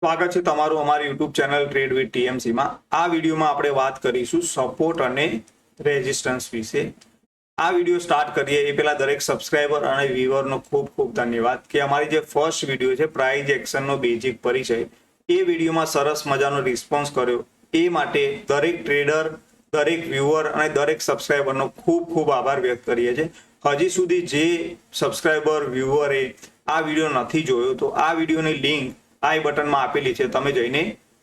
સ્વાગત છે તમારું અમારી YouTube channel trade with TMC માં। આ વિડીયોમાં આપણે વાત કરીશું સપોર્ટ અને રેઝિસ્ટન્સ વિશે। આ વિડીયો સ્ટાર્ટ કરીએ એ પહેલા દરેક સબસ્ક્રાઇબર અને વ્યુઅરનો ખૂબ ખૂબ ધન્યવાદ કે અમારી જે ફર્સ્ટ વિડીયો છે પ્રાઇઝ એક્શનનો બેઝિક પરિચય એ વિડીયોમાં સરસ મજાનો રિસ્પોન્સ કર્યો એ માટે દરેક ટ્રેડર, દરેક વ્યુઅર અને દરેક સબસ્ક્રાઇબરનો ખૂબ ખૂબ આભાર વ્યક્ત કરીએ છીએ। હજી સુધી જે સબસ્ક્રાઇબર વ્યુઅરે આ વિડીયો નથી જોયો તો આ વિડીયોની લિંક आई बटन में आपेली है, तमे जईने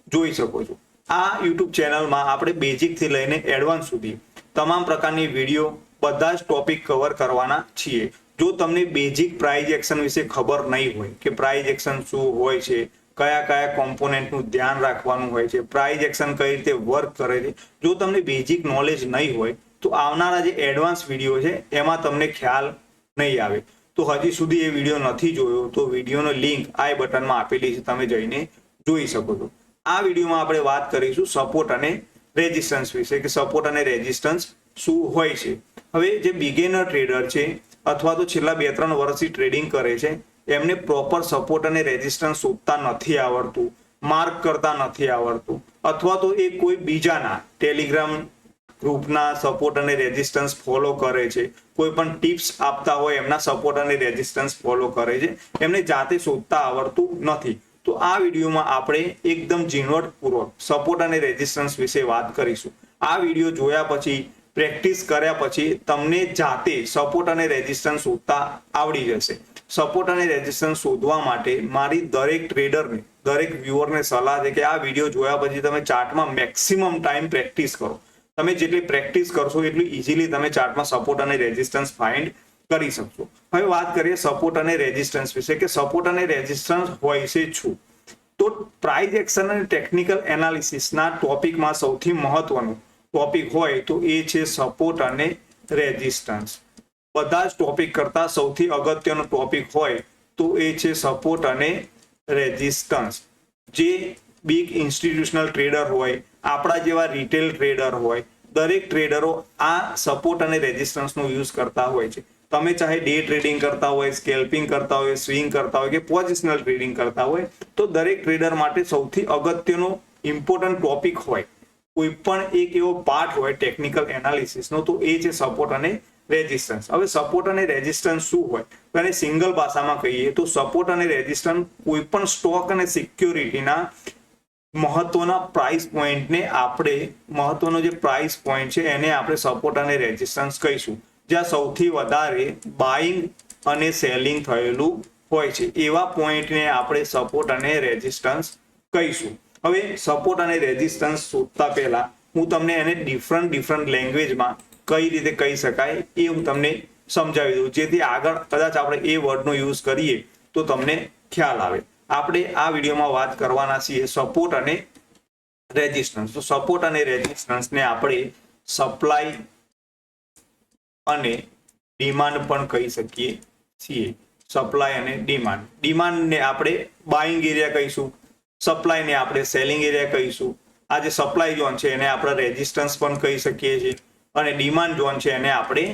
जोई शको छो। आ यूट्यूब चैनल में आपणे बेजिक थी लईने एडवांस सुधी तमाम प्रकारनी वीडियो बधा ज टॉपिक कवर करवाना छीए। जो तमने बेजिक प्राइस एक्शन विषे खबर नहीं होय के प्राइस एक्शन शुं होय छे, कया कया कॉम्पोनेंटनुं ध्यान राखवानुं होय छे, प्राइस एक्शन कई रीते वर्क करे छे, जो तमने बेजिक नॉलेज नहीं होय तो आवनारा जे एडवांस विडियो छे एमां तमने ख्याल नहीं आवे। तो हजी सुधी ए विडियो नहीं जोयो तो विडियोनो लिंक आई बटन में आपेली है, तमे जईने जोई शको छो। आ विडियो में आपणे वात करीशुं सपोर्ट अने रेजिस्टन्स विषे के सपोर्ट अने रेजिस्टन्स शुं होय छे। हवे जे बिगिनर ट्रेडर छे अथवा तो छेल्ला 2-3 वर्षथी ट्रेडिंग करे छे एमने प्रोपर सपोर्ट अने रेजिस्टन्स शोधता नथी आवडतुं, मार्क करता नथी आवडतुं, अथवा तो ए कोई बीजाना टेलिग्राम ग्रुपना सपोर्ट अने रेजिस्टन्स फॉलो करे छे, कोई पण टिप्स आपता होय एमना सपोर्ट अने रेजिस्टन्स फॉलो करे छे, एमने जाते शोधता आवडतुं नथी। तो आ विडियोमां आपणे एकदम झीणवटपूर्वक सपोर्ट अने रेजिस्टन्स विषे वात करीशुं। आ विडियो जोया पछी प्रेक्टिस कर्या पछी तमने जाते सपोर्ट अने रेजिस्टन्स शोधता आवडी जशे। सपोर्ट अने रेजिस्टन्स शोधवा माटे मारी दरेक ट्रेडरने, दरेक व्यूअरने सलाह छे के आ विडियो जोया पछी तमे चार्टमां मेक्सिमम टाइम प्रेक्टिस करो। તમે જેટલી પ્રેક્ટિસ કરશો એટલું ઇઝીલી તમે ચાર્ટમાં સપોર્ટ અને રેઝિસ્ટન્સ ફાઇન્ડ કરી શકશો। હવે વાત કરીએ સપોર્ટ અને રેઝિસ્ટન્સ વિશે કે સપોર્ટ અને રેઝિસ્ટન્સ હોય છે શું। તો પ્રાઇસ એક્શન અને ટેકનિકલ એનાલિસિસના ટોપિકમાં સૌથી મહત્વનું ટોપિક હોય તો એ છે સપોર્ટ અને રેઝિસ્ટન્સ। બધા જ ટોપિક કરતા સૌથી અગત્યનો ટોપિક હોય તો એ છે સપોર્ટ અને રેઝિસ્ટન્સ। જે बिग इंस्टीट्यूशनल ट्रेडर होय, आपड़ा जेवा रिटेल ट्रेडर होय, दरेक ट्रेडरो आ सपोर्ट अने रेजिस्टन्स नो यूज करता होय छे। तमे चाहे डे ट्रेडिंग करता होय, स्केल्पिंग करता होय, स्विंग करता होय के पोजिशनल ट्रेडिंग करता होय तो दरेक ट्रेडर माटे सौथी अगत्यनो इम्पोर्टंट टॉपिक होय, कोई पण एक एवो पार्ट होय टेक्निकल एनालिसिस नो तो ए छे सपोर्ट अने रेजिस्टन्स। हवे सपोर्ट अने रेजिस्टन्स शुं होय तो एने सिंगल भाषामां कहीए तो सपोर्ट अने रेजिस्टन्स कोई पण स्टॉक अने सिक्योरिटीना महत्वना प्राइस पॉइंट ने आपणे महत्वनो जे प्राइस पॉइंट छे एने आपणे सपोर्ट अने रेजिस्टन्स कहीशुं। ज्यां सौथी वधारे बाइंग अने सेलिंग थयेलुं होय छे एवा पॉइंट ने आपणे सपोर्ट अने रेजिस्टन्स कहीशुं। हवे सपोर्ट अने रेजिस्टन्स शोधता पहेला हुं तमने एने डिफरंट लैंग्वेज में कई रीते कही शकाय ए हुं तमने समजावी दઉં जेथी आगळ कदाच आपणे ए वर्डनो यूज करीए तो तमने ख्याल आवे। આપણે આ વિડિયોમાં વાત કરવાના છીએ સપોર્ટ અને રેઝિસ્ટન્સ। તો સપોર્ટ અને રેઝિસ્ટન્સને આપણે સપ્લાય અને ડિમાન્ડ પણ કહી શકીએ છીએ। સપ્લાય અને ડિમાન્ડ, ડિમાન્ડને આપણે બાઇંગ એરિયા કહીશું, સપ્લાયને આપણે સેલિંગ એરિયા કહીશું। આ જે સપ્લાય ઝોન છે એને આપણે રેઝિસ્ટન્સ પણ કહી શકીએ છીએ અને ડિમાન્ડ ઝોન છે એને આપણે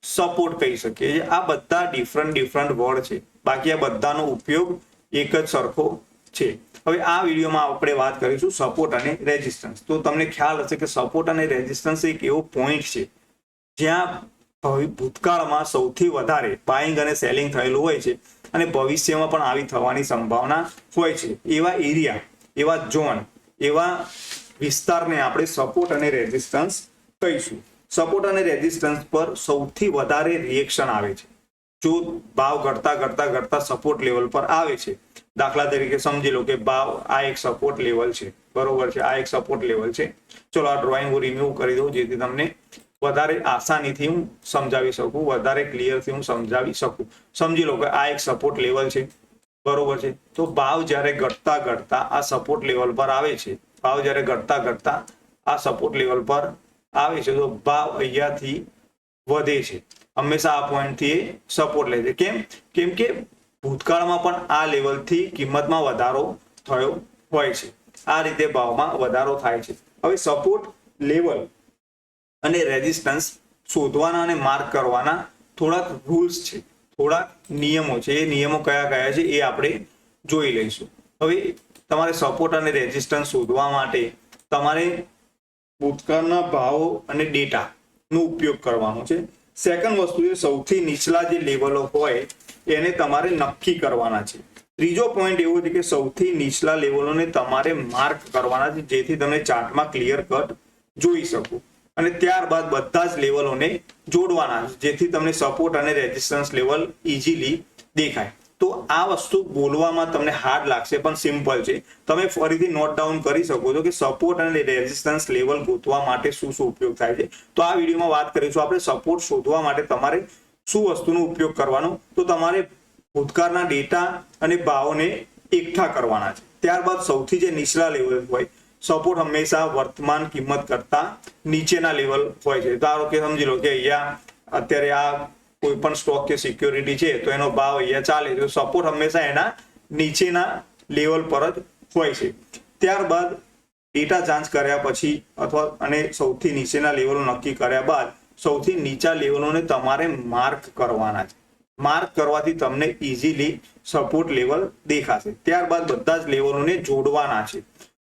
સપોર્ટ કહી શકીએ છીએ। આ બધા ડિફરન્ટ વર્ડ છે, બાકી આ બધાનો ઉપયોગ एक ज सरखो छे। हवे आ विडियोमां आपणे वात करीशुं सपोर्ट अने रेजिस्टन्स। तो तमने ख्याल हशे के सपोर्ट अने रेजिस्टन्स एक एवो पॉइंट छे ज्यां भूतकाळमां सौथी वधारे बाइंग अने सेलिंग थयेलुं होय छे अने भविष्यमां पण आवी थवानी संभावना होय छे। एवा एरिया, एवा झोन, एवा विस्तारने आपणे सपोर्ट अने रेजिस्टन्स कहीशुं। सपोर्ट अने रेजिस्टन्स पर सौथी वधारे रिएक्शन आवे छे जो भाव घटता घटता घटता सपोर्ट लेवल पर आवे छे। दाखला तरीके समझी लो कि भाव आ एक सपोर्ट लेवल छे, बरोबर छे, आ एक सपोर्ट लेवल छे। चलो आ ड्रॉइंग हूँ रिमूव करी दઉં જેથી તમને વધારે આસાનીથી હું સમજાવી શકું, વધારે ક્લિયરથી હું સમજાવી શકું। સમજી લો કે આ એક સપોર્ટ લેવલ છે, બરોબર છે। તો ભાવ જ્યારે ઘટતા ઘટતા આ સપોર્ટ લેવલ પર આવે છે, ભાવ જ્યારે ઘટતા ઘટતા આ સપોર્ટ લેવલ પર આવે છે તો ભાવ અહીંયાથી વધે છે। हमेशा आ पॉइंट थी सपोर्ट ले केम के भूतकाळमां पण आ लेवल थी किंमतमां वधारो थयो होय छे। आ रीते भावमां वधारो थाय छे। हवे सपोर्ट लेवल अने रेजिस्टन्स शोधवाना अने मार्क करवाना थोड़ा रूल्स छे, थोड़ा नियमो छे। ए नियमो कया कया छे ए आपणे जोई लईशुं। हवे તમારે સપોર્ટ અને રેઝિસ્ટન્સ શોધવા માટે તમારે ભૂતકાળના ભાવો અને ડેટાનો ઉપયોગ કરવાનો છે. સેકન્ડ વસ્તુ છે સૌથી નીચલા જે લેવલો હોય એને તમારે નક્કી કરવાના છે. ત્રીજો પોઈન્ટ એવો છે કે સૌથી નીચલા લેવલોને તમારે માર્ક કરવાના છે જેથી તમે ચાર્ટમાં ક્લિયર કટ જોઈ શકો. અને ત્યારબાદ બધા જ લેવલોને જોડવાના છે જેથી તમને સપોર્ટ અને રેઝિસ્ટન્સ લેવલ ઇઝીલી દેખાય. તો આ વસ્તુ બોલવામાં તમને હાર્ડ લાગશે પણ સિમ્પલ છે. તમે ફરીથી નોટ ડાઉન કરી શકો છો કે સપોર્ટ અને રેઝિસ્ટન્સ લેવલ ગોતવા માટે શું શું ઉપયોગ થાય છે. તો આ વિડીયોમાં વાત કરીશું આપણે સપોર્ટ શોધવા માટે તમારે શું વસ્તુનો ઉપયોગ કરવાનો. તો તમારે ભૂતકાળના ડેટા અને ભાવોને એકઠા કરવાના છે. ત્યારબાદ સૌથી જે નીચલા લેવલ હોય સપોર્ટ હંમેશા વર્તમાન કિંમત કરતા નીચેના લેવલ હોય છે. ધારો કે સમજી લો કે અહીંયા અત્યારે આ કોઈ પણ સ્ટોક કે સિક્યોરિટી છે તો એનો ભાવ અહીંયા ચાલે તો સપોર્ટ હંમેશા એના નીચેના લેવલ પર જ હોય છે. ત્યારબાદ ડેટા જાંચ કર્યા પછી અથવા અને સૌથી નીચેના લેવલો નક્કી કર્યા બાદ સૌથી નીચા લેવલોને તમારે માર્ક કરવાના છે. માર્ક કરવાથી તમને ઇઝીલી સપોર્ટ લેવલ દેખાશે. ત્યારબાદ બધા જ લેવલોને જોડવાના છે.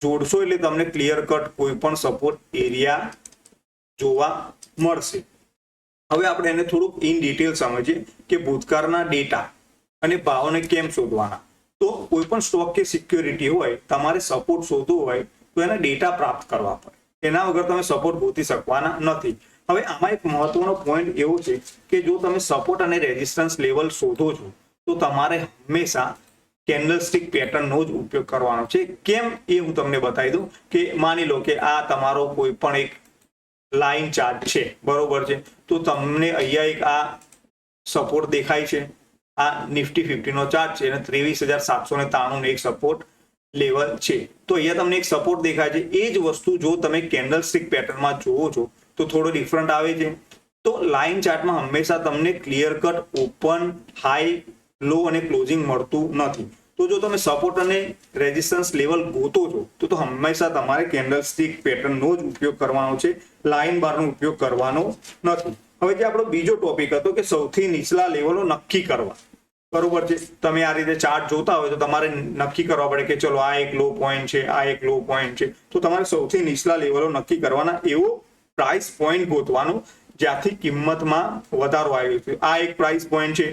જોડશો એટલે તમને ક્લિયર કટ કોઈ પણ સપોર્ટ એરિયા જોવા મળશે. હવે આપણે એને થોડુંક ઇન ડિટેલ સમજીએ કે ભૂતકાળના ડેટા અને ભાવોને કેમ શોધવાના. તો કોઈ પણ સ્ટોક કે સિક્યોરિટી હોય તમારે સપોર્ટ શોધવો હોય તો એના ડેટા પ્રાપ્ત કરવા પડે. એના વગર તમે સપોર્ટ ગોતી શકવાના નથી. હવે આમાં એક મહત્વનો પોઈન્ટ એવો છે કે જો તમે સપોર્ટ અને રેઝિસ્ટન્સ લેવલ શોધો છો તો તમારે હંમેશા કેન્ડલસ્ટિક પેટર્નનો જ ઉપયોગ કરવાનો છે. કેમ એ હું તમને બતાવી દઉં કે માની લો કે આ તમારો કોઈ પણ એક લાઈન ચાર્ટ છે, બરોબર છે. તો તમને અહીંયા એક આ સપોર્ટ દેખાય છે. આ નિફ્ટી 50 નો ચાર્ટ છે અને 23,793 એક સપોર્ટ લેવલ છે. તો અહીંયા તમને એક સપોર્ટ દેખાય છે. એ જ વસ્તુ જો તમે કેન્ડલસ્ટિક પેટર્નમાં જોવો છો તો થોડો ડિફરન્ટ આવે છે. તો લાઈન ચાર્ટમાં હંમેશા તમને ક્લિયર કટ ઓપન, હાઈ, લો અને ક્લોઝિંગ મળતું નથી. તો જો તમે સપોર્ટ અને રેઝિસ્ટન્સ લેવલ ગોતો છો તો હંમેશા તમારે કેન્ડલસ્ટિક પેટર્નનો જ ઉપયોગ કરવાનો છે. લાઈન બારનો ઉપયોગ કરવાનો નથી. હવે જે આપણો બીજો ટોપિક હતો કે સૌથી નીચલા લેવલો નક્કી કરવા, બરોબર છે. તમે આ રીતે ચાર્ટ જોતા હોય તો તમારે નક્કી કરવા પડે કે ચલો આ એક લો પોઈન્ટ છે, આ એક લો પોઈન્ટ છે. તો તમારે સૌથી નીચલા લેવલો નક્કી કરવાના. એવો પ્રાઇસ પોઈન્ટ ગોતવાનો જ્યાંથી કિંમતમાં વધારો આવ્યો છે. આ એક પ્રાઇસ પોઈન્ટ છે,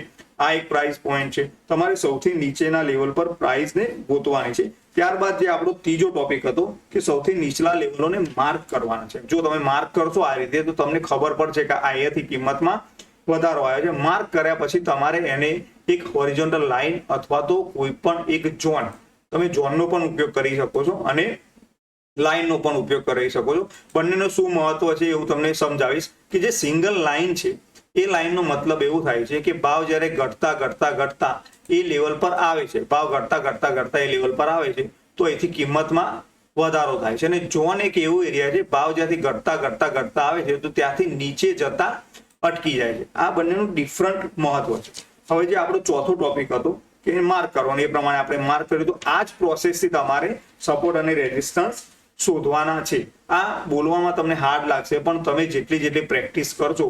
આ એક પ્રાઇસ પોઈન્ટ છે. તમારે સૌથી નીચેના લેવલ પર પ્રાઇસને ગોતવાની છે. ત્યારબાદ જે આપણો ત્રીજો ટોપિક હતો કે સૌથી નીચલા લેવલોને માર્ક કરવાના છે. જો તમે માર્ક કરશો આ રીતે તો તમને ખબર પડશે કે અહીંયાથી કિંમતમાં વધારો આવ્યો છે. માર્ક કર્યા પછી તમારે એને એક હોરિઝોન્ટલ લાઇન અથવા તો કોઈ પણ એક ઝોન, તમે ઝોનનો પણ ઉપયોગ કરી શકો છો અને લાઇનનો પણ ઉપયોગ કરી શકો છો. બંનેનો શું મહત્વ છે એવું તમને સમજાવીશ કે જે સિંગલ લાઇન છે એ લાઇનનો મતલબ એવું થાય છે કે ભાવ જ્યારે ઘટતા ઘટતા ઘટતા એ લેવલ પર આવે છે, ભાવ ઘટતા ઘટતા ઘટતા એ લેવલ પર આવે છે તો એથી કિંમતમાં વધારો થાય છે. અને ઝોન એક એવું એરિયા છે ભાવ જ્યાંથી ઘટતા ઘટતા ઘટતા આવે છે તો ત્યાંથી નીચે જતા અટકી જાય છે. આ બંનેનું ડિફરન્ટ મહત્વ છે. હવે જે આપણો ચોથો ટોપિક હતો કે માર્ક કરવાનો, એ પ્રમાણે આપણે માર્ક કર્યું. તો આ જ પ્રોસેસથી તમારે સપોર્ટ અને રેઝિસ્ટન્સ શોધવાના છે. આ બોલવામાં તમને હાર્ડ લાગશે પણ તમે જેટલી પ્રેક્ટિસ કરશો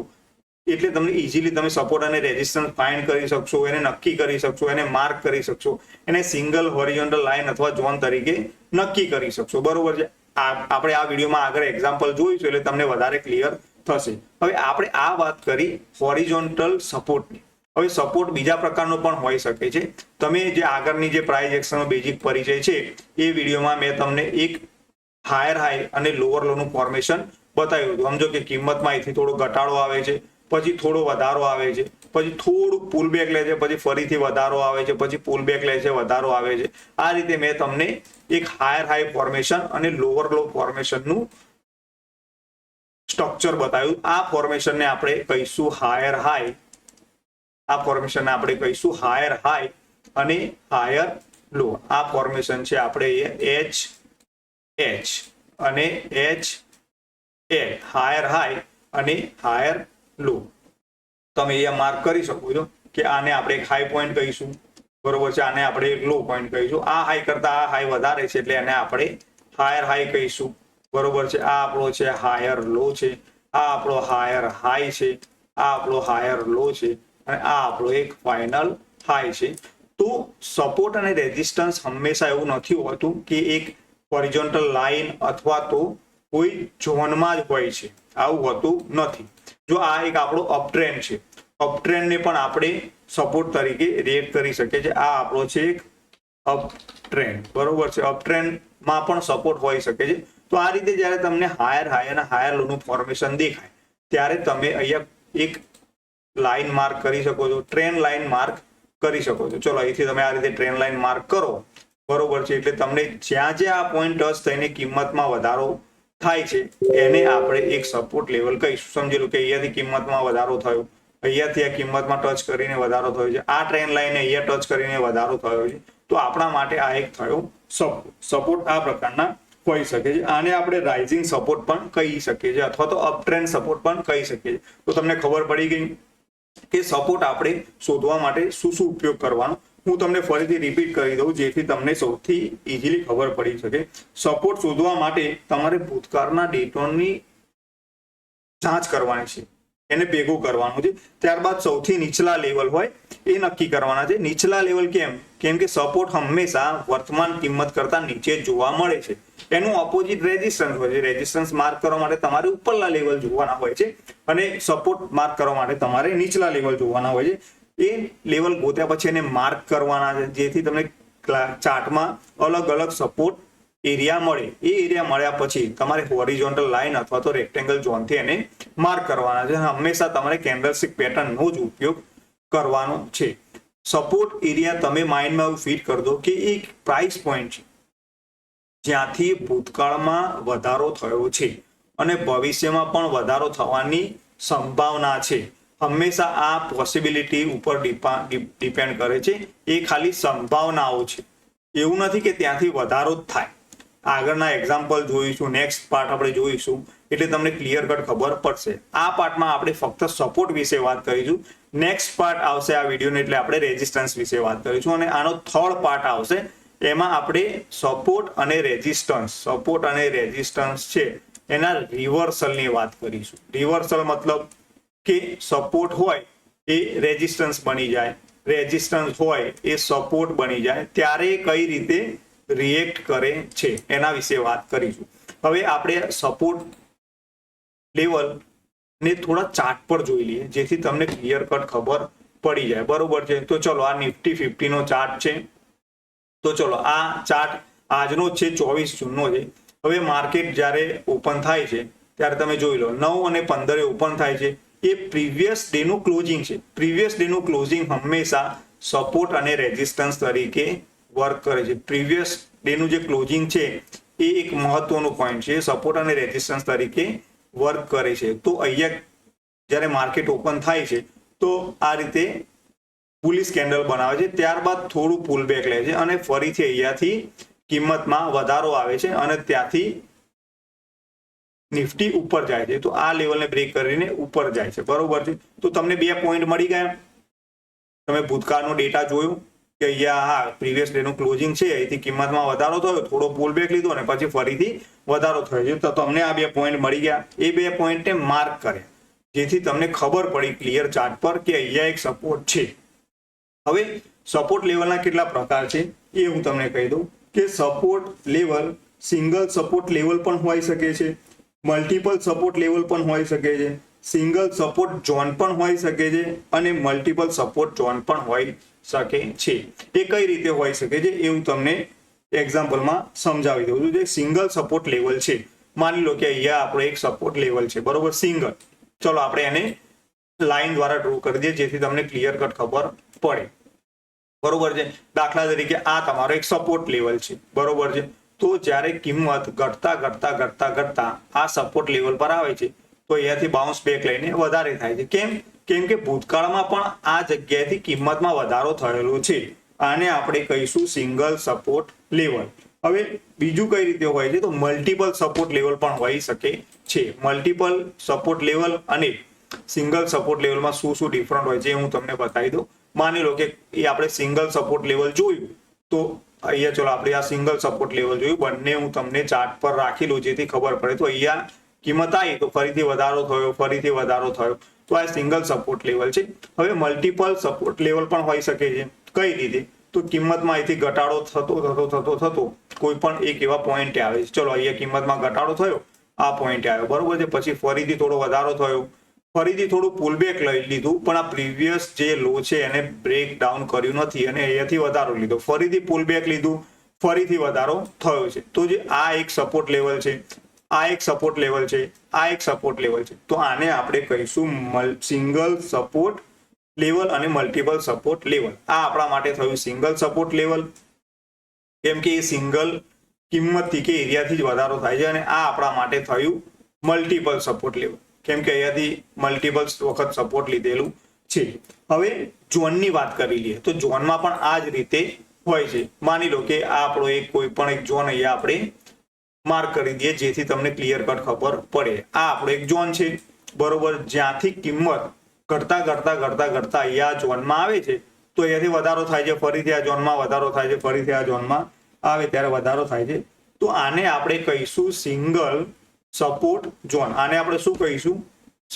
એટલે તમને ઇઝીલી તમે સપોર્ટ અને રેઝિસ્ટન્સ ફાઇન્ડ કરી શકશો, એને નક્કી કરી શકશો, એને માર્ક કરી શકશો, એને સિંગલ હોરિઝોન્ટલ લાઇન અથવા ઝોન તરીકે નક્કી કરી શકશો, બરોબર છે. આપણે આ વિડીયોમાં આગળ એક્ઝામ્પલ જોઈશું એટલે તમને વધારે ક્લિયર થશે. હવે આપણે આ વાત કરી હોરિઝોન્ટલ સપોર્ટની. હવે સપોર્ટ બીજા પ્રકારનો પણ હોઈ શકે છે. તમે જે આગળની જે પ્રાઇસ એક્શનનો બેઝિક પરિચય છે એ વિડીયોમાં મેં તમને એક હાયર હાઈ અને લોઅર લોનું ફોર્મેશન બતાવ્યું હતું. સમજો કે કિંમતમાં અહીંથી થોડો ઘટાડો આવે છે, પછી થોડો વધારો આવે છે, પછી થોડું પુલ બેક લે છે, પછી ફરીથી વધારો આવે છે, પછી પુલ બેક લે છે, વધારો આવે છે. આ રીતે મેં તમને એક હાયર હાઈ ફોર્મેશન અને લોઅર લો ફોર્મેશનનું સ્ટ્રક્ચર બતાવ્યું. આ ફોર્મેશનને આપણે કહીશું હાયર હાઈ. આ ફોર્મેશનને આપણે કહીશું હાયર હાઈ અને હાયર લો. આ ફોર્મેશન છે આપણે એચ એચ અને એચ એ હાયર હાઈ અને હાયર લો. તમે અહીંયા માર્ક કરી શકો છો કે આને આપણે એક હાઈ પોઈન્ટ કહીશું, બરોબર છે. આને આપણે એક લો પોઈન્ટ કહીશું. આ હાઈ કરતા આ હાઈ વધારે છે એટલે એને આપણે હાયર હાઈ કહીશું, બરોબર છે. આ આપણો છે હાયર લો છે, આ આપણો હાયર હાઈ છે, આ આપણો હાયર લો છે અને આ આપણો એક ફાઇનલ હાઈ છે. તો સપોર્ટ અને રેઝિસ્ટન્સ હંમેશા એવું નથી હોતું કે એક હોરિઝોન્ટલ લાઇન અથવા તો કોઈ ઝોનમાં જ હોય છે, આવું હોતું નથી. જો આ એક આપણો અપટ્રેન્ડ છે, અપટ્રેન્ડને પણ આપણે સપોર્ટ તરીકે રેટ કરી શકીએ છીએ. આ આપણો છે એક અપટ્રેન્ડ, બરોબર છે. અપટ્રેન્ડમાં પણ સપોર્ટ હોઈ શકે છે. તો આ રીતે જ્યારે તમને હાયર હાઈ અને હાયર લોનું ફોર્મેશન દેખાય ત્યારે તમે અહીંયા એક લાઇન માર્ક કરી શકો છો, ટ્રેન્ડ લાઇન માર્ક કરી શકો છો. ચલો અહીંથી તમે આ રીતે ટ્રેન્ડ લાઇન માર્ક કરો, બરોબર છે. એટલે તમને જ્યાં જ્યાં આ પોઈન્ટ ટચ થઈને કિંમતમાં વધારો થાય છે એને આપણે એક સપોર્ટ લેવલ કહીશું. સમજી લો કે અહીંયાથી કિંમતમાં વધારો થયો, અહીંયાથી આ કિંમતમાં ટચ કરીને વધારો થયો છે, આ ટ્રેન્ડ લાઇન અહીંયા ટચ કરીને વધારો થયો છે, તો આપણા માટે આ એક થયો સપોર્ટ. સપોર્ટ આ પ્રકારના હોઈ શકે છે. આને આપણે રાઇઝિંગ સપોર્ટ પણ કહી શકીએ છીએ અથવા તો અપટ્રેન્ડ સપોર્ટ પણ કહી શકીએ છીએ. તો તમને ખબર પડી ગઈ કે સપોર્ટ આપણે શોધવા માટે શું શું ઉપયોગ કરવાનો. હું તમને ફરીથી રિપીટ કરી દઉં જેથી તમને સૌથી ઇઝીલી ખબર પડી શકે. સપોર્ટ શોધવા માટે તમારે ભૂતકાળના ડેટાની જાંચ કરવાની છે, એને ભેગું કરવાનું છે. ત્યારબાદ સૌથી નીચલા લેવલ હોય એ નક્કી કરવાના છે. નીચલા લેવલ કેમ કે સપોર્ટ હંમેશા વર્તમાન કિંમત કરતા નીચે જોવા મળે છે. એનું ઓપોઝિટ રેઝિસ્ટન્સ હોય છે. રેઝિસ્ટન્સ માર્ક કરવા માટે તમારે ઉપરના લેવલ જોવાના હોય છે અને સપોર્ટ માર્ક કરવા માટે તમારે નીચલા લેવલ જોવાના હોય છે. એ લેવલ ગોત્યા પછી એને માર્ક કરવાના છે જેથી તમને ચાર્ટમાં અલગ અલગ સપોર્ટ એરિયા મળે. એ એરિયા મળ્યા પછી તમારે હોરિઝોન્ટલ લાઇન અથવા તો રેક્ટેંગલ ઝોનથી એને માર્ક કરવાના છે. હંમેશા તમારે કેન્ડલસ્ટિક પેટર્નનો જ ઉપયોગ કરવાનો છે. સપોર્ટ એરિયા તમે માઇન્ડમાં એવું ફીટ કરી દો કે એક પ્રાઇસ પોઈન્ટ છે જ્યાંથી ભૂતકાળમાં વધારો થયો છે અને ભવિષ્યમાં પણ વધારો થવાની સંભાવના છે. હંમેશા આ પોસિબિલિટી ઉપર ડિપેન્ડ કરે છે. એ ખાલી સંભાવનાઓ છે, એવું નથી કે ત્યાંથી વધારો જ થાય. આગળના એક્ઝામ્પલ જોઈશું, નેક્સ્ટ પાર્ટ આપણે જોઈશું એટલે તમને ક્લિયર કટ ખબર પડશે. આ પાર્ટમાં આપણે ફક્ત સપોર્ટ વિશે વાત કરીશું. નેક્સ્ટ પાર્ટ આવશે આ વિડીયોને એટલે આપણે રેઝિસ્ટન્સ વિશે વાત કરીશું અને આનો થર્ડ પાર્ટ આવશે. એમાં આપણે સપોર્ટ અને રેઝિસ્ટન્સ છે એના રિવર્સલની વાત કરીશું. રિવર્સલ મતલબ કે સપોર્ટ હોય એ રેઝિસ્ટન્સ બની જાય, રેઝિસ્ટન્સ હોય એ સપોર્ટ બની જાય ત્યારે કઈ રીતે રિએક્ટ કરે છે એના વિશે વાત કરીશું. હવે આપણે સપોર્ટ લેવલ ને થોડા ચાર્ટ પર જોઈ લઈએ જેથી તમને ક્લિયર કટ ખબર પડી જાય, બરોબર છે. તો ચલો આ નિફ્ટી 50 નો ચાર્ટ છે. તો ચલો આ ચાર્ટ આજનો છે 24 જૂનનો છે. હવે માર્કેટ જ્યારે ઓપન થાય છે ત્યારે તમે જોઈ લો 9 અને 15 ઓપન થાય છે. એ પ્રીવિયસ ડેનું ક્લોઝિંગ છે. પ્રીવિયસ ડેનું ક્લોઝિંગ હંમેશા સપોર્ટ અને રેઝિસ્ટન્સ તરીકે વર્ક કરે છે. પ્રીવિયસ ડેનું જે ક્લોઝિંગ છે એ એક મહત્વનું પોઈન્ટ છે, સપોર્ટ અને રેઝિસ્ટન્સ તરીકે વર્ક કરે છે. તો અહીંયા જ્યારે માર્કેટ ઓપન થાય છે તો આ રીતે બુલિશ કેન્ડલ બનાવે છે, ત્યારબાદ થોડું પુલબેક લે છે અને ફરીથી અહીંયાથી કિંમતમાં વધારો આવે છે અને ત્યાંથી નિફ્ટી ઉપર જાય છે. તો આ લેવલને બ્રેક કરીને ઉપર જાય છે, બરોબર છે. તો તમને 2 પોઈન્ટ મળી ગયા. તમે ભૂતકાળનો ડેટા જોયો કે અહીંયા હા પ્રીવિયસ ડેનું ક્લોઝિંગ છે, અહીંથી કિંમતમાં વધારો થયો, થોડો પુલબેક લીધો અને પછી ફરીથી વધારો થયો છે. તો તમને આ 2 પોઈન્ટ મળી ગયા. એ 2 પોઈન્ટને માર્ક કર્યા જેથી તમને ખબર પડી ક્લિયર ચાર્ટ પર કે અહીંયા એક સપોર્ટ છે. હવે સપોર્ટ લેવલના કેટલા પ્રકાર છે એ હું તમને કહી દઉં કે support level single support level પણ હોઈ શકે છે, મલ્ટિપલ સપોર્ટ લેવલ પણ હોઈ શકે છે, સિંગલ સપોર્ટ ઝોન પણ હોઈ શકે છે અને મલ્ટિપલ સપોર્ટ ઝોન પણ હોઈ શકે છે. એ કઈ રીતે હોઈ શકે છે એ હું તમને એક્ઝામ્પલમાં સમજાવી દઉં છું. જે સિંગલ સપોર્ટ લેવલ છે, માની લો કે અહીંયા આપણો એક સપોર્ટ લેવલ છે, બરોબર, સિંગલ. ચલો આપણે એને લાઈન દ્વારા ડ્રો કરી દઈએ જેથી તમને ક્લિયર કટ ખબર પડે, બરોબર છે. દાખલા તરીકે આ તમારો એક સપોર્ટ લેવલ છે, બરોબર છે. તો જ્યારે કિંમત ઘટતા આ સપોર્ટ લેવલ પર આવે છે તો અહીંયાથી બાઉન્સ બેક લઈને વધારે થાય છે. કેમ કે ભૂતકાળમાં પણ આ જગ્યાએથી કિંમતમાં વધારો થયેલો છે. આને આપણે કહીશું સિંગલ સપોર્ટ લેવલ. હવે બીજું કઈ રીતે હોય છે તો મલ્ટિપલ સપોર્ટ લેવલ પણ હોઈ શકે છે. મલ્ટિપલ સપોર્ટ લેવલ અને સિંગલ સપોર્ટ લેવલમાં શું ડિફરન્ટ હોય છે હું તમને બતાવી દઉં. માની લો કે એ આપણે સિંગલ સપોર્ટ લેવલ જોયું તો અહીંયા ચલો આપણે આ સિંગલ સપોર્ટ લેવલ જોયું, બંને હું તમને ચાર્ટ પર રાખેલું જેથી ખબર પડે. તો અહીંયા કિંમત આવી તો ફરીથી વધારો થયો, તો આ સિંગલ સપોર્ટ લેવલ છે. હવે મલ્ટિપલ સપોર્ટ લેવલ પણ હોઈ શકે છે. કઈ રીતે તો કિંમતમાં અહીંથી ઘટાડો થતો કોઈ પણ એક એવા પોઈન્ટે આવે છે. ચલો અહીંયા કિંમતમાં ઘટાડો થયો, આ પોઈન્ટે આવ્યો, બરોબર છે. પછી ફરીથી થોડો વધારો થયો, ફરીથી થોડું પુલબેક લઈ લીધું, પણ આ પ્રીવિયસ જે લો છે એને બ્રેક ડાઉન કર્યું નથી અને અહીંયાથી વધારો લીધો, ફરીથી પુલબેક લીધું, ફરીથી વધારો થયો છે. તો જે આ એક સપોર્ટ લેવલ છે, આ એક સપોર્ટ લેવલ છે, આ એક સપોર્ટ લેવલ છે. તો આને આપણે કહીશું સિંગલ સપોર્ટ લેવલ અને મલ્ટિપલ સપોર્ટ લેવલ. આ આપણા માટે થયું સિંગલ સપોર્ટ લેવલ, કેમ કે એ સિંગલ કિંમતથી કે એરિયાથી જ વધારો થાય છે. અને આ આપણા માટે થયું મલ્ટિપલ સપોર્ટ લેવલ, કેમ કે અહીંયાથી મલ્ટિપલ વખત સપોર્ટ લીધેલું છે. હવે ઝોનની વાત કરી લઈએ તો ઝોનમાં પણ આ જ રીતે હોય છે. માની લો કે આ આપણો કોઈ પણ એક ઝોન અહીંયા આપણે માર્ક કરી દઈએ જેથી તમને ક્લિયર કટ ખબર પડે. આ આપણો એક ઝોન છે, બરોબર, જ્યાંથી કિંમત ઘટતા અહીંયા ઝોનમાં આવે છે તો અહીંયાથી વધારો થાય છે, ફરીથી આ ઝોનમાં વધારો થાય છે, ફરીથી આ ઝોનમાં આવે ત્યારે વધારો થાય છે. તો આને આપણે કહીશું સિંગલ સપોર્ટ ઝોન. આને આપણે શું કહીશું?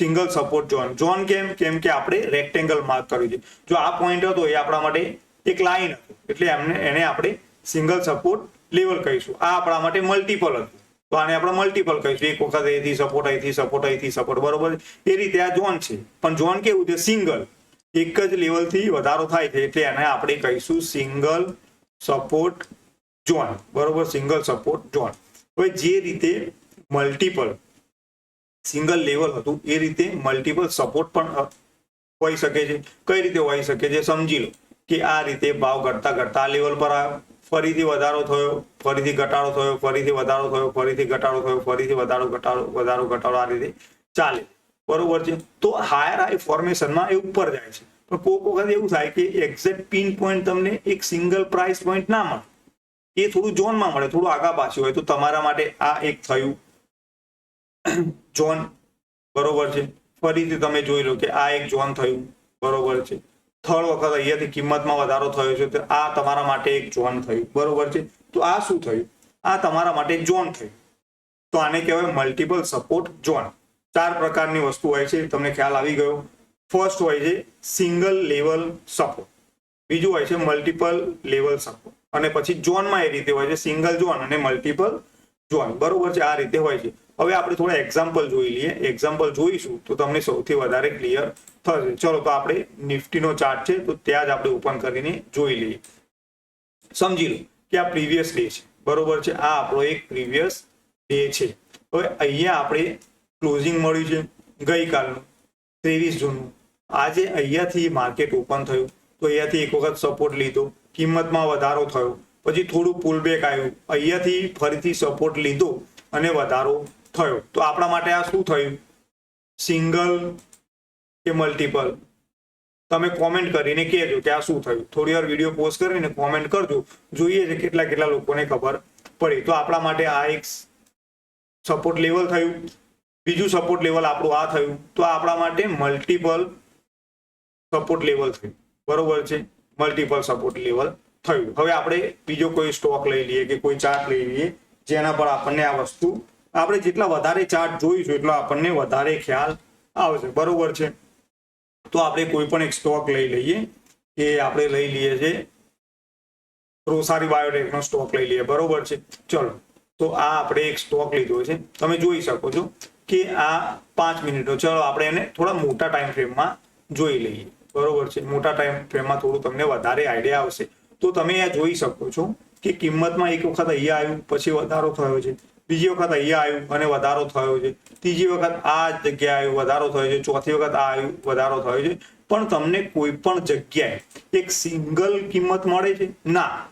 Single support zone. ઝોન કેમ કે આપણે રેક્ટેંગલ માર્ક કર્યું છે. જો આ પોઈન્ટ હતો એ આપણા માટે એક લાઈન હતું, એટલે એને આપણે સિંગલ સપોર્ટ લેવલ કહીશું. આ આપણા માટે મલ્ટિપલ હતું તો આને આપણે મલ્ટિપલ કહીશું. એક વખત અહીંથી સપોર્ટ, અહીંથી સપોર્ટ, અહીંથી સપોર્ટ, બરોબર. એ રીતે આ ઝોન છે, પણ ઝોન કેવું છે? સિંગલ, એક જ લેવલથી વધારો થાય છે એટલે એને આપણે કહીશું સિંગલ સપોર્ટ ઝોન, બરોબર, સિંગલ સપોર્ટ ઝોન. હવે જે રીતે મલ્ટિપલ સિંગલ લેવલ હતું એ રીતે મલ્ટિપલ સપોર્ટ પણ હોઈ શકે છે. કઈ રીતે હોઈ શકે છે? સમજી લો કે આ રીતે ભાવ ઘટતા આ લેવલ પર આવ્યો, ફરીથી વધારો થયો, ફરીથી ઘટાડો થયો, ફરીથી વધારો થયો, ફરીથી ઘટાડો થયો, ફરીથી વધારો ઘટાડો આ રીતે ચાલે, બરોબર છે. તો હાઈ ફોર્મેશનમાં એ ઉપર જાય છે, પણ કોઈક વખત એવું થાય કે એક્ઝેક્ટ પિન પોઈન્ટ તમને એક સિંગલ પ્રાઇસ પોઈન્ટ ના મળે, એ થોડું ઝોનમાં મળે, થોડું આગા પાછું હોય. તો તમારા માટે આ એક થયું ઝોન, બરોબર છે. ફરીથી તમે જોઈ લો કે આ એક ઝોન થયું, બરોબર છે. થર્ડ વખત અહીંયાથી કિંમતમાં વધારો થયો છે તો આ તમારા માટે એક ઝોન થયું, બરોબર છે. તો આ શું થયું? આ તમારા માટે એક ઝોન થયું. તો આને કહેવાય મલ્ટિપલ સપોર્ટ ઝોન. 4 પ્રકારની વસ્તુ હોય છે, તમને ખ્યાલ આવી ગયો. ફર્સ્ટ હોય છે સિંગલ લેવલ સપોર્ટ, બીજું હોય છે મલ્ટિપલ લેવલ સપોર્ટ, અને પછી ઝોનમાં એ રીતે હોય છે સિંગલ ઝોન અને મલ્ટિપલ ઝોન, બરોબર છે. આ રીતે હોય છે. હવે આપણે થોડા એક્ઝામ્પલ જોઈ લઈએ. એક્ઝામ્પલ જોઈશું તો તમને સૌથી વધારે ક્લિયર થશે. ચલો તો આપણે નિફ્ટીનો ચાર્ટ છે તો ત્યાં જ આપણે ઓપન કરીને જોઈ લઈએ. સમજી લો કે આ પ્રીવિયસ ડે છે, બરોબર છે. આ આપણો એક પ્રીવિયસ ડે છે. હવે અહીંયા આપણે ક્લોઝિંગ મળ્યું છે ગઈકાલનું 23 જૂનનું. આજે અહીંયાથી માર્કેટ ઓપન થયું તો અહીંયાથી એક વખત સપોર્ટ લીધો, કિંમતમાં વધારો થયો, પછી થોડું પુલબેક આવ્યું, અહીંયાથી ફરીથી સપોર્ટ લીધો અને વધારો થયો. તો આપણા માટે આ શું થયું? સિંગલ કે મલ્ટિપલ? તમે કોમેન્ટ કરીને કહેજો કે આ શું થયું. થોડી વાર વિડીયો પોસ્ટ કરીને કોમેન્ટ કરજો, જોઈએ છે કેટલા લોકોને ખબર પડી. તો આપણા માટે આ એક સપોર્ટ લેવલ થયું, બીજું સપોર્ટ લેવલ આપણું આ થયું. તો આપણા માટે મલ્ટિપલ સપોર્ટ લેવલ થયું, બરોબર છે. મલ્ટિપલ સપોર્ટ લેવલ થયું. હવે આપણે બીજો કોઈ સ્ટોક લઈ લઈએ કે કોઈ ચાર્ટ લઈ લઈએ જેના પર આપણને આ વસ્તુ, આપણે જેટલા વધારે ચાર્ટ જોઈશું એટલો આપણને વધારે ખ્યાલ આવશે, બરોબર છે. તો આપણે કોઈ પણ એક સ્ટોક લઈ લઈએ કે આપણે લઈ લઈએ છે રોસારી બાયોટેકનો સ્ટોક લઈ લઈએ, બરોબર છે. ચલો તો આ આપણે એક સ્ટોક લીધો છે, તમે જોઈ શકો છો કે આ 5 મિનિટનો. ચલો આપણે એને થોડા મોટા ટાઈમ ફ્રેમમાં જોઈ લઈએ, બરોબર છે. મોટા ટાઈમ ફ્રેમમાં થોડું તમને વધારે આઈડિયા આવશે. તો તમે આ જોઈ શકો છો કે કિંમતમાં એક વખત અહીંયા આવ્યું પછી વધારો થયો છે, બીજી વખત અહીંયા આવ્યું અને વધારો થયો છે, ત્રીજી વખત આ જગ્યાએ આવ્યું વધારો થયો છે, ચોથી વખત આ આવ્યું વધારો થયો છે. પણ તમને કોઈ પણ જગ્યાએ એક સિંગલ કિંમત મળે છે ના.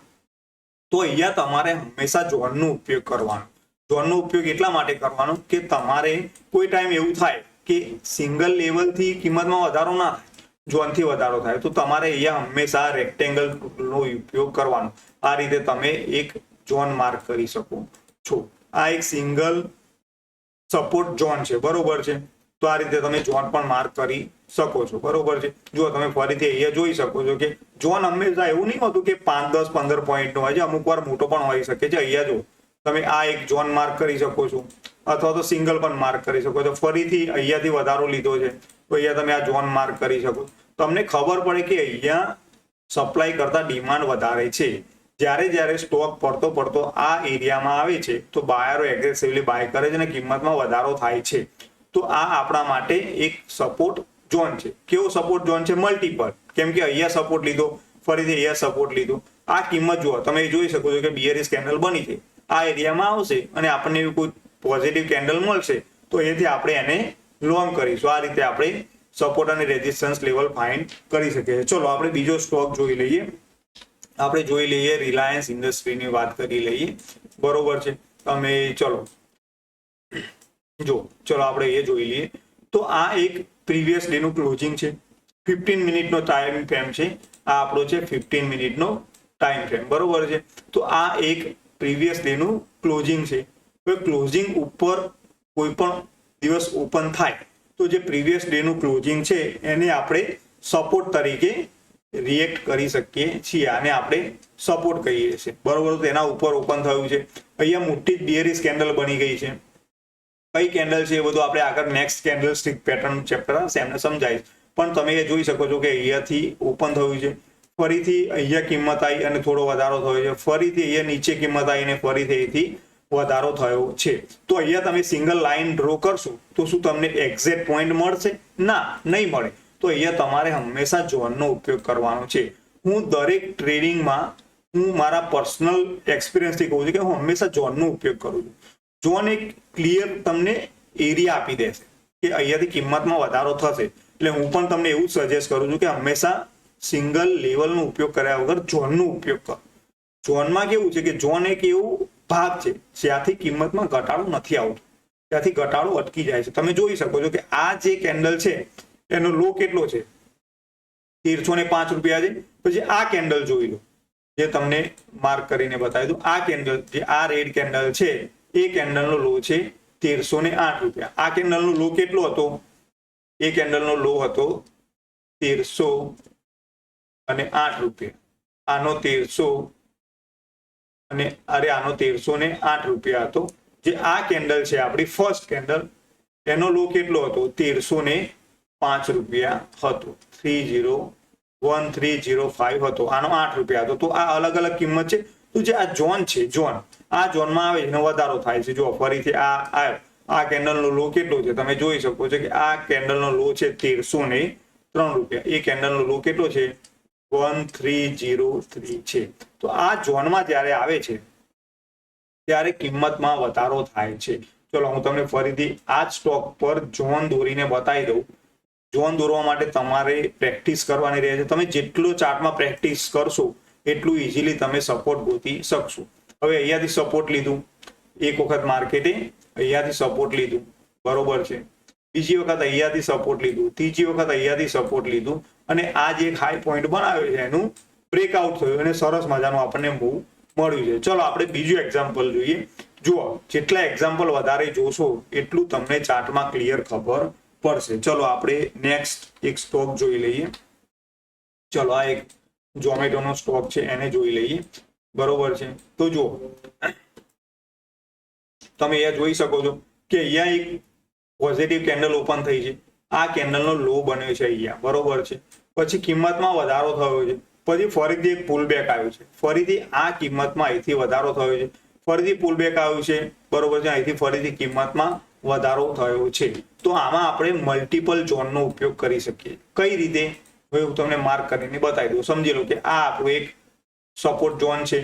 તો અહીંયા તમારે હંમેશા ઝોનનો ઉપયોગ કરવાનો. ઝોનનો ઉપયોગ એટલા માટે કરવાનો કે તમારે કોઈ ટાઈમ એવું થાય કે સિંગલ લેવલથી કિંમતમાં વધારો ના થાય, ઝોનથી વધારો થાય, તો તમારે અહીંયા હંમેશા રેક્ટેંગલનો ઉપયોગ કરવાનો. આ રીતે તમે એક ઝોન માર્ક કરી શકો છો. આ એક સિંગલ સપોર્ટ ઝોન છે, બરોબર છે. તો આ રીતે તમે ઝોન પણ માર્ક કરી શકો છો, બરોબર છે. જો તમે ફરીથી અહીંયા જોઈ શકો છો કે ઝોન હંમેશા એવું નહીં હોતું કે 5, 10, 15 પોઈન્ટનો હોય છે, અમુક વાર મોટો પણ હોઈ શકે છે. અહીંયા જો તમે આ એક ઝોન માર્ક કરી શકો છો, અથવા તો સિંગલ પણ માર્ક કરી શકો છો. ફરીથી અહીંયાથી વધારો લીધો છે તો અહીંયા તમે આ ઝોન માર્ક કરી શકો. તમને ખબર પડે કે અહીંયા સપ્લાય કરતા ડિમાન્ડ વધારે છે. જ્યારે સ્ટોક પડતો આ એરિયામાં આવે છે તો બાયરો એગ્રેસિવલી બાય કરે છે અને કિંમતમાં વધારો થાય છે. તો આ આપણા માટે એક સપોર્ટ ઝોન છે. કેવો સપોર્ટ ઝોન છે? મલ્ટિપલ. કેમ કે અહીંયા સપોર્ટ લીધો, ફરીથી અહીંયા સપોર્ટ લીધો. આ કિંમત જુઓ, તમે જોઈ શકો છો કે બિયરિશ કેન્ડલ બની છે, આ એરિયામાં આવશે અને આપણને કોઈ પોઝિટિવ કેન્ડલ મળશે તો એથી આપણે એને લોંગ કરીશું. આ રીતે આપણે સપોર્ટ અને રેઝિસ્ટન્સ લેવલ ફાઇન્ડ કરી શકીએ. ચલો આપણે બીજો સ્ટોક જોઈ લઈએ. આપણે જોઈ લઈએ રિલાયન્સ ઇન્ડસ્ટ્રીની વાત કરી લઈએ. બરોબર છે. તમે ચલો આપણે એ જોઈ લઈએ. તો આ એક પ્રીવિયસ ડે નું ક્લોઝિંગ છે. 15 મિનિટનો ટાઈમ ફ્રેમ છે. આ આપણો છે 15 મિનિટનો ટાઈમ ફ્રેમ. બરોબર છે. તો આ એક પ્રીવિયસ ડે નું ક્લોઝિંગ છે. તો ક્લોઝિંગ ઉપર કોઈ પણ દિવસ ઓપન થાય તો જે પ્રીવિયસ ડે નું ક્લોઝિંગ છે એને આપણે સપોર્ટ તરીકે રિએક્ટ કરી શકીએ છીએ. આને આપણે સપોર્ટ કહીએ છીએ. બરોબર. તેના ઉપર ઓપન થયું છે. અહીંયા મોટી જ બિયરિશ કેન્ડલ બની ગઈ છે. કઈ કેન્ડલ છે એ બધું આપણે આગળ next candle stick pattern chapter હશે એમને સમજાવીશ. પણ તમે એ જોઈ શકો છો કે અહીંયાથી ઓપન થયું છે, ફરીથી અહીંયા કિંમત આવી અને થોડો વધારો થયો છે, ફરીથી અહીંયા નીચે કિંમત આવી અને ફરીથી અહીંથી વધારો થયો છે. તો અહીંયા તમે સિંગલ લાઈન ડ્રો કરશો તો શું તમને એક્ઝેક્ટ પોઈન્ટ મળશે? ના, નહીં મળે. તો અહીંયા તમારે હંમેશા ઝોનનો ઉપયોગ કરવાનો છે. હું દરેક ટ્રેડિંગમાં હું મારા પર્સનલ એક્સપિરિયન્સથી કહું છું કે હું હંમેશા ઝોનનો ઉપયોગ કરું છું. ઝોન એક ક્લિયર તમને એરિયા આપી દેશે કે અહીંયાથી કિંમતમાં વધારો થશે. એટલે હું પણ તમને એવું સજેસ્ટ કરું છું કે હંમેશા સિંગલ લેવલનો ઉપયોગ કર્યા વગર ઝોનનો ઉપયોગ કરો. ઝોનમાં કેવું છે કે ઝોન એક એવું ભાગ છે જ્યાંથી કિંમતમાં ઘટાડો નથી આવતો, ત્યાંથી ઘટાડો અટકી જાય છે. તમે જોઈ શકો છો કે આ જે કેન્ડલ છે એનો લો કેટલો છે? 1305 રૂપિયા છે. પછી આ કેન્ડલ જોઈ લો જે તમને માર્ક કરીને બતાવી દઉં. આ કેન્ડલ જે આ રેડ કેન્ડલ છે એ કેન્ડલનો લો છે 1308 રૂપિયા. આ કેન્ડલનો લો કેટલો હતો? એ કેન્ડલનો લો હતો 1308 રૂપિયા. આનો 1308 રૂપિયા હતો. જે આ કેન્ડલ છે આપણી ફર્સ્ટ કેન્ડલ, એનો લો કેટલો હતો? 1305 રૂપિયા હતો. 1305 હતો. આનો 8 રૂપિયા હતો. તો આ અલગ અલગ કિંમત છે. તો જે આ ઝોન છે, આ ઝોનમાં આવે એનો વધારો થાય છે. જો ફરીથી આ કેન્ડલનો લો કેટલો છે તમે જોઈ શકો છો કે આ કેન્ડલનો લો છે 1303 રૂપિયા. એ કેન્ડલનો લો કેટલો છે? 1303 છે. તો આ ઝોનમાં જ્યારે આવે છે ત્યારે કિંમતમાં વધારો થાય છે. ચલો હું તમને ફરીથી આ જ સ્ટોક પર ઝોન દોરીને બતાવી દઉં. ઝોન દોરવા માટે તમારે પ્રેક્ટિસ કરવાની રહે છે. તમે જેટલો ચાર્ટમાં પ્રેક્ટિસ કરશો એટલું ઇઝીલી તમે સપોર્ટ ગોતી શકશો. હવે અહીંયાથી સપોર્ટ લીધું, એક વખત માર્કેટે અહીંયાથી સપોર્ટ લીધું, બરોબર છે. બીજી વખત અહીંયાથી સપોર્ટ લીધું, ત્રીજી વખત અહીંયાથી સપોર્ટ લીધું અને આ જે હાઈ પોઈન્ટ બનાવ્યો છે એનું બ્રેકઆઉટ થયું અને સરસ મજાનું આપણને મૂવ મળ્યું છે. ચલો આપણે બીજું એક્ઝામ્પલ જોઈએ. જુઓ, જેટલા એક્ઝામ્પલ વધારે જોશો એટલું તમને ચાર્ટમાં ક્લિયર ખબર પડશે. ચલો આપણે નેક્સ્ટ એક સ્ટોક જોઈ લઈએ. ચલો આ એક ઝોમેટોનો સ્ટોક છે એને જોઈ લઈએ. બરોબર છે. તો જુઓ તમે અહીંયા જોઈ શકો છો કે અહીંયા એક પોઝિટિવ કેન્ડલ ઓપન થઈ છે. આ કેન્ડલનો લો બન્યો છે અહીંયા, બરોબર છે. પછી કિંમતમાં વધારો થયો છે, પછી ફરીથી એક પુલબેક આવ્યું છે, ફરીથી આ કિંમતમાં અહીંથી વધારો થયો છે, ફરીથી પુલબેક આવ્યું છે, બરોબર છે. અહીંથી ફરીથી કિંમતમાં વધારો થયો છે. તો આમાં આપણે મલ્ટિપલ ઝોનનો ઉપયોગ કરી શકીએ. કઈ રીતે? હવે હું તમને માર્ક કરીને બતાવી દઉં. સમજી લો કે આ આપણું એક સપોર્ટ ઝોન છે.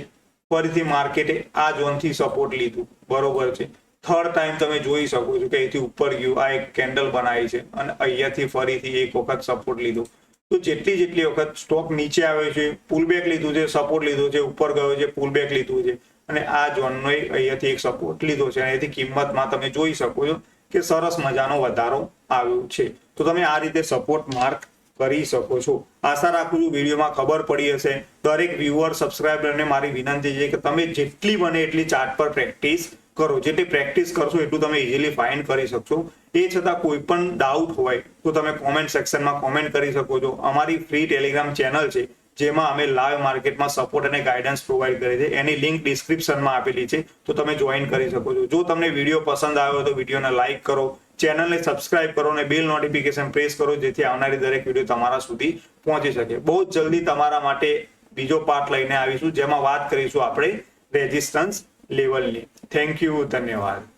ફરીથી માર્કેટે આ ઝોનથી સપોર્ટ લીધું, બરોબર છે. થર્ડ ટાઈમ તમે જોઈ શકો છો કે અહીંથી ઉપર ગયું, આ એક કેન્ડલ બનાવી છે અને અહીંયાથી ફરીથી એક વખત સપોર્ટ લીધો. તો જેટલી વખત સ્ટોક નીચે આવ્યો છે, પુલબેક લીધું છે, સપોર્ટ લીધો છે, ઉપર ગયો છે, પુલબેક લીધું છે અને આ ઝોનનો અહીંયાથી એક સપોર્ટ લીધો છે. અહીંયાથી કિંમતમાં તમે જોઈ શકો છો કે સરસ મજાનો વધારો આવ્યો છે. તો તમે આ રીતે સપોર્ટ માર્ક કરી શકો છો. આશા રાખું છું વિડીયોમાં ખબર પડી હશે. દરેક વ્યુઅર સબસ્ક્રાઇબરને મારી વિનંતી છે કે તમે જેટલી બને એટલી ચાર્ટ પર પ્રેક્ટિસ કરો. જેટલી પ્રેક્ટિસ કરશો એટલું તમે ઇઝીલી ફાઇન્ડ કરી શકશો. એ છતાં કોઈ પણ ડાઉટ હોય તો તમે કોમેન્ટ સેક્શનમાં કોમેન્ટ કરી શકો છો. અમારી ફ્રી ટેલિગ્રામ ચેનલ છે જેમાં અમે લાઈવ માર્કેટમાં સપોર્ટ અને ગાઈડન્સ પ્રોવાઈડ કરીએ છીએ. એની લિંક ડિસ્ક્રિપ્શનમાં આપેલી છે, તો તમે જોઈન કરી શકો છો. જો તમને વિડીયો પસંદ આવ્યો તો વિડીયોને લાઇક કરો, ચેનલને સબસ્ક્રાઇબ કરો અને બેલ નોટિફિકેશન પ્રેસ કરો, જેથી આવનારી દરેક વિડીયો તમારા સુધી પહોંચી શકે. બહુ જ જલ્દી તમારા માટે બીજો પાર્ટ લઈને આવીશું, જેમાં વાત કરીશું આપણે રેઝિસ્ટન્સ લેવલની. થેન્ક યુ, ધન્યવાદ.